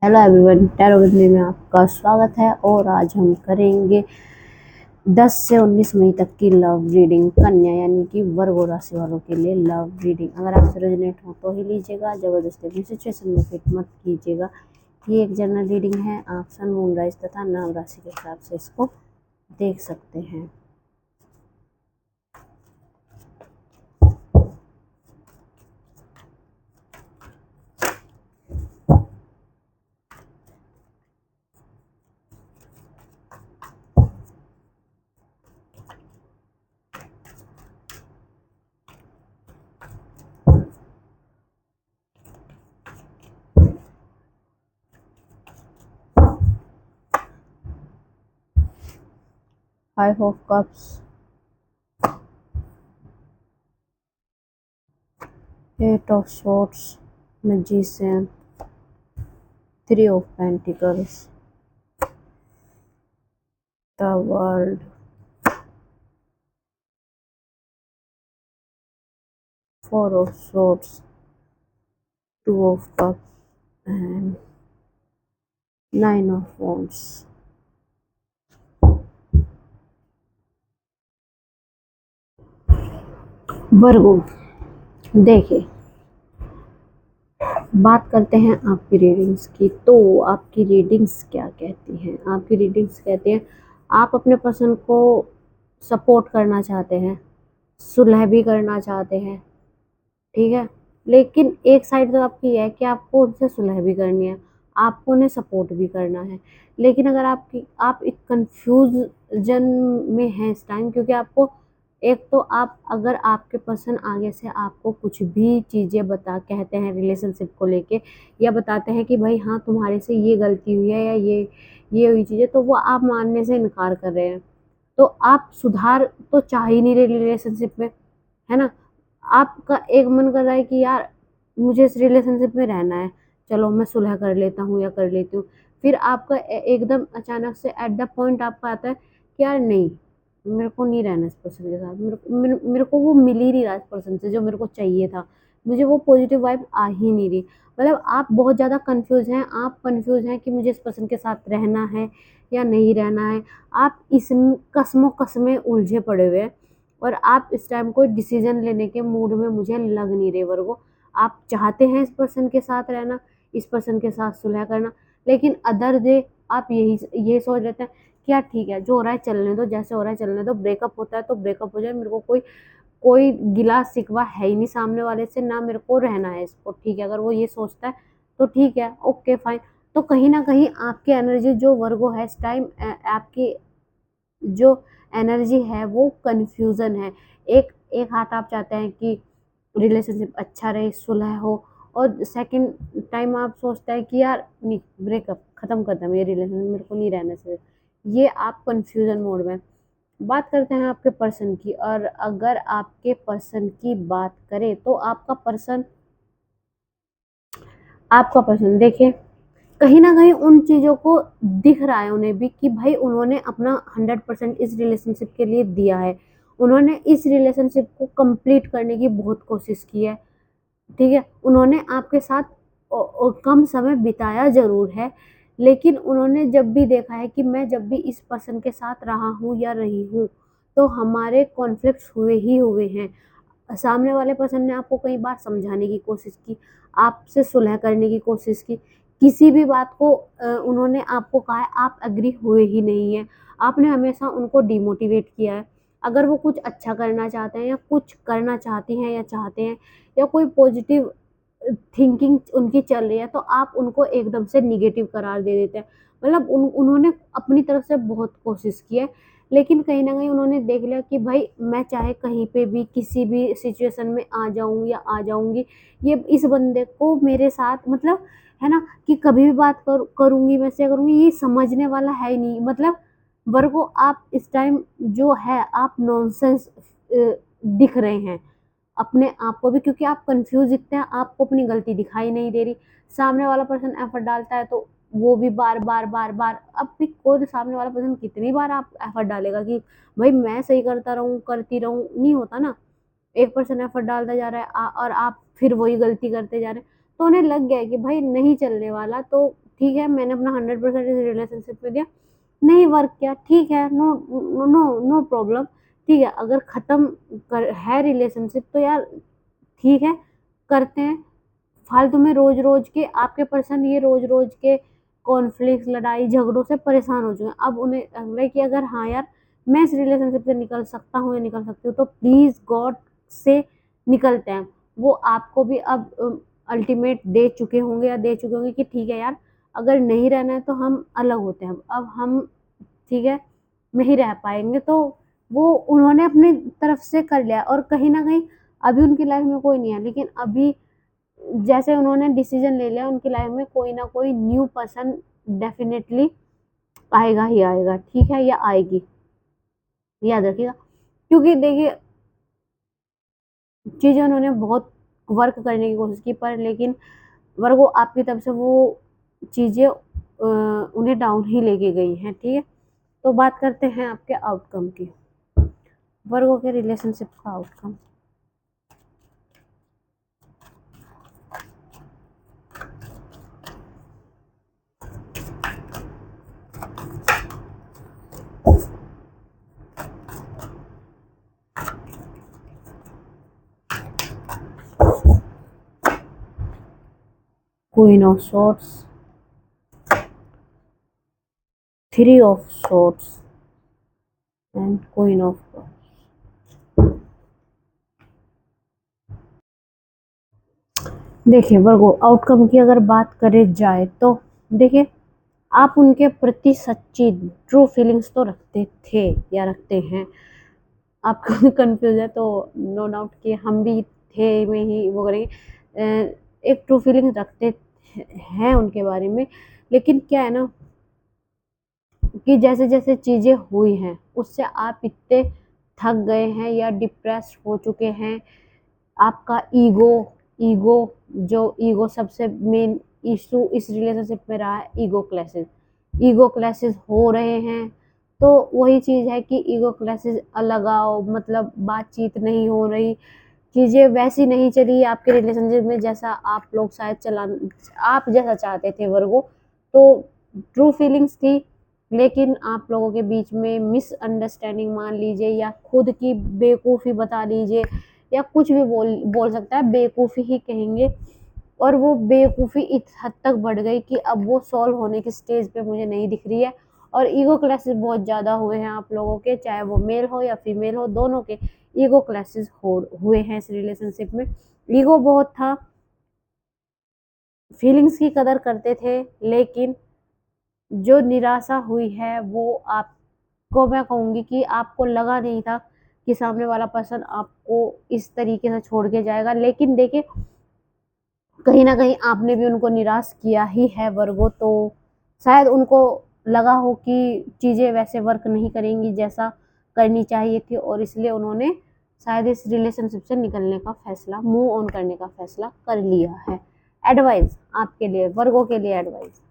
Hello everyone, tarot with me में आपका स्वागत है। और आज हम करेंगे 10 से 19 मई तक की लव रीडिंग कन्या यानी कि वर्गो राशि वालों के लिए लव रीडिंग। अगर आपसे रेजोनेट हो तो ही लीजिएगा, जबरदस्ती अपनी सिचुएशन में फिट मत कीजिएगा। ये एक जनरल रीडिंग है, आप सन मून राशि तथा नाम राशि के हिसाब से इसको देख सकते हैं। Five of cups, 8 of swords, magician, 3 of pentacles, the world, 4 of swords, 2 of cups and 9 of wands। वर्गो, देखिए बात करते हैं आपकी रीडिंग्स की। तो आपकी रीडिंग्स क्या कहती हैं? आपकी रीडिंग्स कहते हैं आप अपने पर्सन को सपोर्ट करना चाहते हैं, सुलह भी करना चाहते हैं, ठीक है। लेकिन एक साइड तो आपकी है कि आपको उनसे सुलह भी करनी है, आपको उन्हें सपोर्ट भी करना है। लेकिन अगर आप एक कंफ्यूजन में हैं इस टाइम, क्योंकि आपको एक तो आप अगर आपके पर्सन आगे से आपको कुछ भी चीज़ें बता कहते हैं रिलेशनशिप को लेके, या बताते हैं कि भाई हाँ तुम्हारे से ये गलती हुई है या ये हुई चीज़ें, तो वो आप मानने से इनकार कर रहे हैं। तो आप सुधार तो चाह ही नहीं रहे रिलेशनशिप में, है ना। आपका एक मन कर रहा है कि यार मुझे इस रिलेशनशिप में रहना है, चलो मैं सुलह कर लेता हूँ या कर लेती हूँ। फिर आपका एकदम अचानक से एट द पॉइंट आपका आता है कि यार नहीं, मेरे को नहीं रहना इस पर्सन के साथ, मेरे को वो मिल ही नहीं रहा इस पर्सन से जो मेरे को चाहिए था, मुझे वो पॉजिटिव वाइब आ ही नहीं रही। मतलब आप बहुत ज़्यादा कंफ्यूज हैं, आप कंफ्यूज हैं कि मुझे इस पर्सन के साथ रहना है या नहीं रहना है। आप इस कस्मों कस्में उलझे पड़े हुए हैं और आप इस टाइम कोई डिसीजन लेने के मूड में मुझे लग नहीं रहे वर्गो। आप चाहते हैं इस पर्सन के साथ रहना, इस पर्सन के साथ सुलह करना, लेकिन अदर डे आप यही सोच लेते हैं कि यार ठीक है, जो हो रहा है चलने दो, जैसे हो रहा है चलने दो, ब्रेकअप होता है तो ब्रेकअप हो जाए, मेरे को कोई कोई गिला शिकवा है ही नहीं सामने वाले से, ना मेरे को रहना है इसको, ठीक है। अगर वो ये सोचता है तो ठीक है, ओके फाइन। तो कहीं ना कहीं आपकी एनर्जी जो वर्गो है इस टाइम, आपकी जो एनर्जी है वो कंफ्यूजन है। एक एक हाथ आप चाहते हैं कि रिलेशनशिप अच्छा रहे, सुलह हो, और सेकंड टाइम आप सोचते हैं कि यार नहीं, ब्रेकअप खत्म कर दे, ये रिलेशनशिप मेरे को नहीं रहना चाहिए। ये आप कंफ्यूजन मोड में। बात करते हैं आपके पर्सन की, और अगर आपके पर्सन की बात करें तो आपका पर्सन देखिए कहीं ना कहीं उन चीज़ों को दिख रहा है उन्हें भी कि भाई उन्होंने अपना 100% इस रिलेशनशिप के लिए दिया है, उन्होंने इस रिलेशनशिप को कंप्लीट करने की बहुत कोशिश की है, ठीक है। उन्होंने आपके साथ कम समय बिताया जरूर है, लेकिन उन्होंने जब भी देखा है कि मैं जब भी इस पर्सन के साथ रहा हूँ या रही हूँ तो हमारे कॉन्फ्लिक्ट्स हुए ही हुए हैं। सामने वाले पर्सन ने आपको कई बार समझाने की कोशिश की, आपसे सुलह करने की कोशिश की, किसी भी बात को उन्होंने आपको कहा है, आप एग्री हुए ही नहीं है, आपने हमेशा उनको डिमोटिवेट किया है। अगर वो कुछ अच्छा करना चाहते हैं या कुछ करना चाहती हैं या चाहते हैं या कोई पॉजिटिव थिंकिंग उनकी चल रही है तो आप उनको एकदम से निगेटिव करार दे देते हैं। मतलब उन्होंने अपनी तरफ से बहुत कोशिश की है, लेकिन कहीं ना कहीं उन्होंने देख लिया कि भाई मैं चाहे कहीं पे भी किसी भी सिचुएशन में आ जाऊं या आ जाऊंगी, ये इस बंदे को मेरे साथ मतलब है ना कि कभी भी बात करूंगी वैसे करूंगी, ये समझने वाला है ही नहीं। मतलब वर्गो आप इस टाइम जो है आप नॉनसेंस दिख रहे हैं अपने आप को भी, क्योंकि आप कंफ्यूज दिखते हैं, आपको अपनी गलती दिखाई नहीं दे रही। सामने वाला पर्सन एफर्ट डालता है तो वो भी बार बार बार बार, अब भी कोई सामने वाला पर्सन कितनी बार आप एफर्ट डालेगा कि भाई मैं सही करता रहूं करती रहूं, नहीं होता ना। एक पर्सन एफर्ट डालता जा रहा है और आप फिर वही गलती करते जा रहे हैं, तो उन्हें लग गया है कि भाई नहीं चलने वाला, तो ठीक है, मैंने अपना 100% इस रिलेशनशिप में दिया, नहीं वर्क किया, ठीक है, नो नो नो प्रॉब्लम, ठीक है। अगर खत्म है रिलेशनशिप तो यार ठीक है, करते हैं। फालतू में रोज रोज के आपके पर्सन ये रोज रोज के कॉन्फ्लिक्ट, लड़ाई झगड़ों से परेशान हो चुके हैं। अब उन्हें लग रहा है कि अगर हाँ यार मैं इस रिलेशनशिप से निकल सकता हूँ या निकल सकती हूँ तो प्लीज गॉड से निकलते हैं। वो आपको भी अब अल्टीमेट दे चुके होंगे या दे चुके होंगे कि ठीक है यार, अगर नहीं रहना है तो हम अलग होते हैं, अब हम ठीक है नहीं रह पाएंगे। तो वो उन्होंने अपनी तरफ से कर लिया और कहीं ना कहीं अभी उनकी लाइफ में कोई नहीं है, लेकिन अभी जैसे उन्होंने डिसीजन ले लिया उनकी लाइफ में कोई ना कोई न्यू पर्सन डेफिनेटली आएगा ही आएगा, ठीक है, या आएगी, याद रखिएगा। क्योंकि देखिए चीजें उन्होंने बहुत वर्क करने की कोशिश की पर लेकिन वर्गो आपकी तरफ से वो चीजें उन्हें डाउन ही लेके गई हैं, ठीक है। तो बात करते हैं आपके आउटकम की, वर्गो के रिलेशनशिप का outcome. Queen of swords, three of swords and queen of cups. देखिए वर्गो आउटकम की अगर बात करे जाए तो देखिए आप उनके प्रति सच्ची ट्रू फीलिंग्स तो रखते थे या रखते हैं। आपको कंफ्यूज है तो नो डाउट कि हम भी थे में ही वो करेंगे, एक ट्रू फीलिंग रखते हैं उनके बारे में। लेकिन क्या है ना कि जैसे जैसे चीजें हुई हैं उससे आप इतने थक गए हैं या डिप्रेस हो चुके हैं। आपका ईगो ईगो जो ईगो सबसे मेन इशू इस रिलेशनशिप में रहा है, ईगो क्लैशेस हो रहे हैं। तो वही चीज है कि ईगो क्लैशेस अलगाव, मतलब बातचीत नहीं हो रही, चीजें वैसी नहीं चली आपके रिलेशनशिप में जैसा आप लोग शायद चला आप जैसा चाहते थे वर्गो। तो ट्रू फीलिंग्स थी लेकिन आप लोगों के बीच में मिसअंडरस्टैंडिंग मान लीजिए या खुद की बेवकूफ़ी बता लीजिए या कुछ भी बोल बोल सकता है, बेवकूफ़ी ही कहेंगे। और वो बेवकूफ़ी इस हद तक बढ़ गई कि अब वो सॉल्व होने की स्टेज पे मुझे नहीं दिख रही है। और ईगो क्लैशेस बहुत ज़्यादा हुए हैं आप लोगों के, चाहे वो मेल हो या फीमेल हो, दोनों के ईगो क्लैशेस हो हुए हैं इस रिलेशनशिप में। ईगो बहुत था, फीलिंग्स की कदर करते थे, लेकिन जो निराशा हुई है वो आपको, मैं कहूँगी कि आपको लगा नहीं था कि सामने वाला पर्सन आपको इस तरीके से छोड़ के जाएगा। लेकिन देखिए कहीं ना कहीं आपने भी उनको निराश किया ही है वर्गो। तो शायद उनको लगा हो कि चीज़ें वैसे वर्क नहीं करेंगी जैसा करनी चाहिए थी और इसलिए उन्होंने शायद इस रिलेशनशिप से निकलने का फैसला, मूव ऑन करने का फैसला कर लिया है। एडवाइस आपके लिए, वर्गो के लिए advice,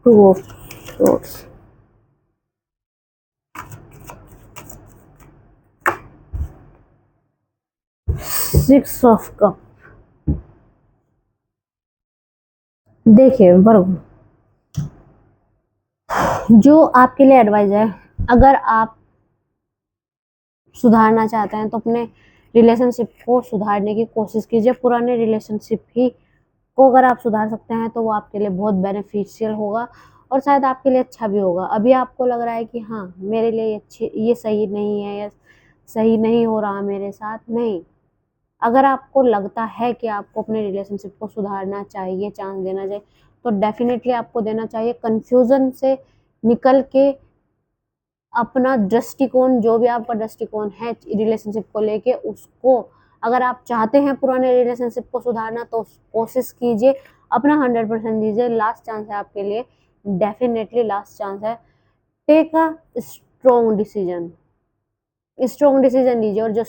two of source, six of cup. देखिए वर्गो जो आपके लिए एडवाइस है, अगर आप सुधारना चाहते हैं तो अपने रिलेशनशिप को सुधारने की कोशिश कीजिए। पुराने रिलेशनशिप ही को अगर आप सुधार सकते हैं तो वो आपके लिए बहुत बेनिफिशियल होगा और शायद आपके लिए अच्छा भी होगा। अभी आपको लग रहा है कि हाँ मेरे लिए ये सही नहीं है या सही नहीं हो रहा मेरे साथ, नहीं। अगर आपको लगता है कि आपको अपने रिलेशनशिप को सुधारना चाहिए, चांस देना चाहिए, तो डेफिनेटली आपको देना चाहिए। कंफ्यूजन से निकल के अपना दृष्टिकोण, जो भी आपका दृष्टिकोण है रिलेशनशिप को लेके, उसको अगर आप चाहते हैं पुराने रिलेशनशिप को सुधारना तो कोशिश कीजिए, अपना 100% दीजिए। लास्ट चांस है आपके लिए, डेफिनेटली लास्ट चांस है। Take a strong decision, strong decision लीजिए और जो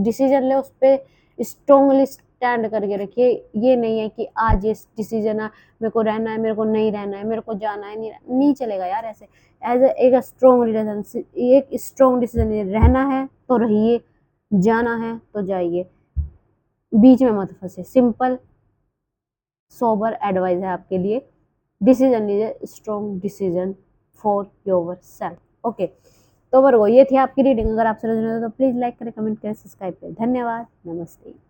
डिसीजन ले उस पर स्ट्रॉन्गली स्टैंड करके रखिए। ये नहीं है कि आज ये डिसीजन है, मेरे को रहना है, मेरे को नहीं रहना है, मेरे को जाना है, नहीं चलेगा यार ऐसे। एज एक स्ट्रॉन्ग रिलेशन, एक स्ट्रॉन्ग डिसीजन, रहना है तो रहिए, जाना है तो जाइए, बीच में मत फंसे। सिंपल सोबर एडवाइस है आपके लिए। डिसीजन लीजिए, strong decision for your self. Okay, तो वर्गो ये थी आपकी रीडिंग। अगर आप समझ रहे हो तो प्लीज लाइक करें, कमेंट करें, सब्सक्राइब करें। धन्यवाद, नमस्ते।